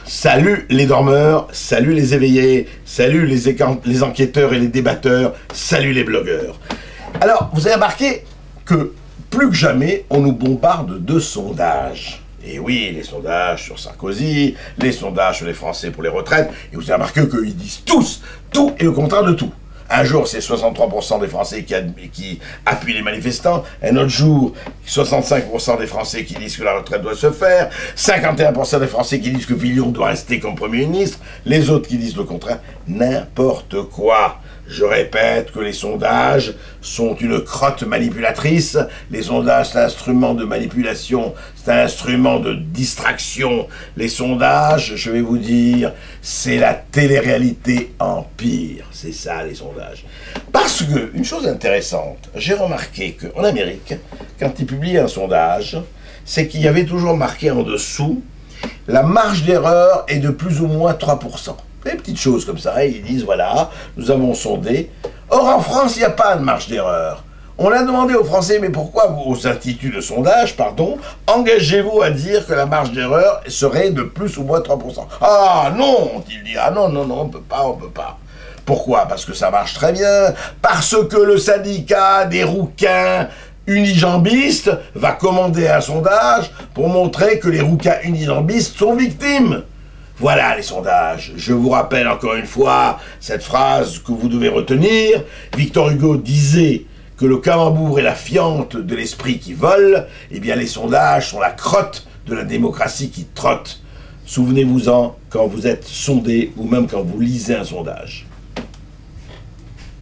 Salut les dormeurs, salut les éveillés, salut les enquêteurs et les débatteurs, salut les blogueurs. Alors, vous avez remarqué que plus que jamais, on nous bombarde de sondages. Et oui, les sondages sur Sarkozy, les sondages sur les Français pour les retraites, et vous avez remarqué qu'ils disent tous, tout et le contraire de tout. Un jour, c'est 63% des Français qui appuient les manifestants. Un autre jour, 65% des Français qui disent que la retraite doit se faire. 51% des Français qui disent que Fillon doit rester comme Premier ministre. Les autres qui disent le contraire. N'importe quoi. Je répète que les sondages sont une crotte manipulatrice. Les sondages, c'est un instrument de manipulation, c'est un instrument de distraction. Les sondages, je vais vous dire, c'est la télé-réalité en pire. C'est ça, les sondages. Parce que, une chose intéressante, j'ai remarqué qu'en Amérique, quand ils publient un sondage, c'est qu'il y avait toujours marqué en dessous, la marge d'erreur est de plus ou moins 3%. Des petites choses comme ça, et ils disent, voilà, nous avons sondé. Or, en France, il n'y a pas de marge d'erreur. On a demandé aux Français, mais pourquoi, aux instituts de sondage, pardon, engagez-vous à dire que la marge d'erreur serait de plus ou moins 3%. Ah non, ont-ils dit, ah non, on ne peut pas, on ne peut pas. Pourquoi? Parce que ça marche très bien, parce que le syndicat des rouquins unijambistes va commander un sondage pour montrer que les rouquins unijambistes sont victimes. Voilà les sondages. Je vous rappelle encore une fois cette phrase que vous devez retenir. Victor Hugo disait que le calembour est la fiente de l'esprit qui vole. Eh bien les sondages sont la crotte de la démocratie qui trotte. Souvenez-vous-en quand vous êtes sondé ou même quand vous lisez un sondage.